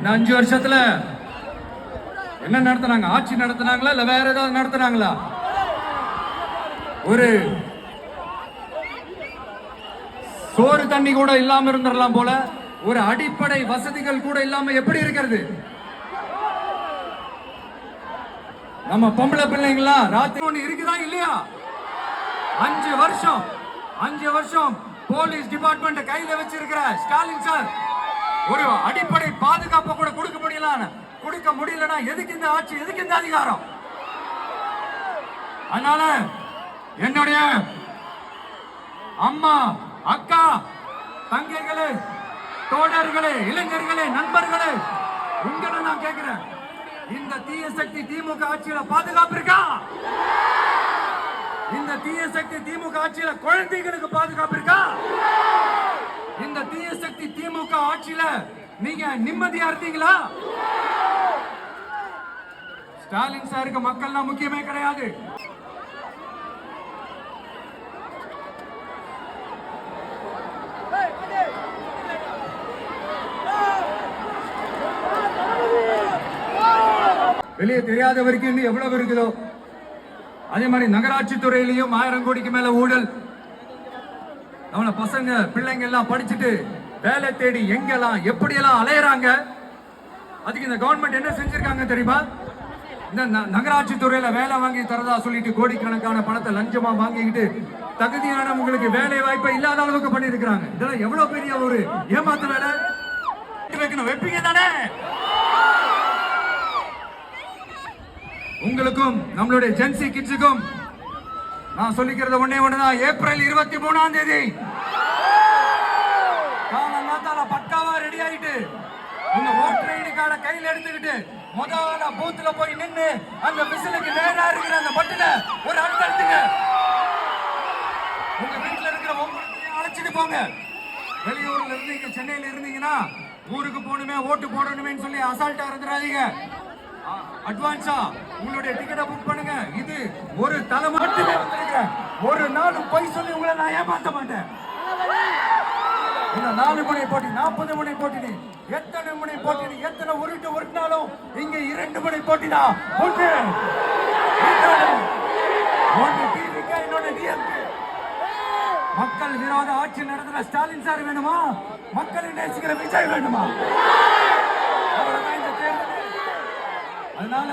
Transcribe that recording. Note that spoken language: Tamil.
இந்த 5 வருஷத்துல என்ன நடத்தினாங்க? ஆட்சி நடத்தினாங்களா இல்ல வேற ஏதாவது நடத்தினாங்களா? ஒரு சோறு தண்ணி கூட இல்லாம இருந்துடலாம் போல, ஒரு அடிப்படை வசதிகள் கூட இல்லாம எப்படி இருக்கிறது? நம்ம பொம்பளை பிள்ளைங்களா ராத்திரி ஒண்ணு இருக்குதா இல்லையா? 5 வருஷம் போலீஸ் டிபார்ட்மெண்ட் கையில வச்சிருக்கிற ஸ்டாலின் சார் ஒரு அடிப்படை பாதுகாப்பு கூட கொடுக்க முடியலன்னா எதுக்கு இந்த ஆட்சி, எதுக்கு இந்த அதிகாரம்? அதனால என்னுடைய அம்மா, அக்கா, தங்கைகளே, தோழர்களே, இளைஞர்களே, நண்பர்களே, உங்களை நான் கேட்கிறேன், இந்த தீய சக்தி திமுக ஆட்சியில பாதுகாப்பு இருக்கா? இந்த தீய சக்தி திமுக ஆட்சியில குழந்தைகளுக்கு பாதுகாப்பு இருக்கா? இந்த தீய சக்தி திமுக ஆட்சியில நீங்க நிம்மதியா இருந்தீங்களா? ஸ்டாலின் சாருக்கு மக்கள்னா முக்கியமே கிடையாது. வெளியே தெரியாதவருக்கு இன்னும் எவ்வளவு இருக்குதோ அதே மாதிரி நகராட்சி துறையிலையும் 1000 கோடிக்கு மேல ஊழல். நம்மள பசங்க பிள்ளைங்க எல்லாம் படிச்சுட்டு வேலை தேடி எங்கெல்லாம் எப்படியெல்லாம் அலையறாங்க. அதுக்கு இந்த கவர்மெண்ட் என்ன செஞ்சிருக்காங்க தெரியுமா? இந்த நகராட்சி துறையில வேலை வாங்கி தரதா சொல்லிட்டு கோடிக்கணக்கான பணத்தை லஞ்சமா வாங்கிக்கிட்டு தகுதியான உங்களுக்கு வேலை வாய்ப்பை இல்லாத அளவுக்கு பண்ணி இருக்கிறாங்க. இதெல்லாம் எவ்வளவு பெரிய ஒரு ஏமாத்து வேலை. வைப்பீங்க தானே? உங்களுக்கும் நம்மளுடைய ஜென்சி கிட்ஸுக்கும் நான் சொல்லிக்கிறது ஒண்ணுதான். ஏப்ரல் 23ஆம் தேதி காலங்காத்தால பக்காவா ரெடி ஆயிட்டு உங்க ஓட்டர் ஐடி கார்டை கையில எடுத்துக்கிட்டு முதல்ல பூத்துல போய் நின்று அந்த விசிலுக்கு நேரா இருக்கிற அந்த பட்டுல ஒரு அழுத்த எடுத்துங்க. உங்க வீட்டுல இருக்கிற ஒவ்வொருத்தையும் அழைச்சிட்டு போங்க. வெளியூர்ல இருந்தீங்க, சென்னையில இருந்தீங்கன்னா ஊருக்கு போகணுமே ஓட்டு போடணுமே சொல்லி அசால்ட்டா இருந்துடாதீங்க. அட்வான்ஸா உங்களுடைய டிக்கெட்டை புக் பண்ணுங்க. இது ஒரு தலைமுறை வந்திருக்கிறேன். ஒரு நாளும் பொய் சொல்லி உங்களை நான் ஏமாத்த மாட்டேன். இந்த 4 முனை போட்டி, 40 முனை போட்டி, எத்தனை முனை போட்டி, எத்தனை உருட்டினாலும் இங்க 2 முனை போட்டி தான். ஒன்று டிவிக்கு, இன்னொன்று டிஎம்கே. மக்கள் விரோத ஆட்சி நடத்துற ஸ்டாலின் சார் வேணுமா? மக்களை நேசிக்கிற விஜய் வேணுமா? அதனால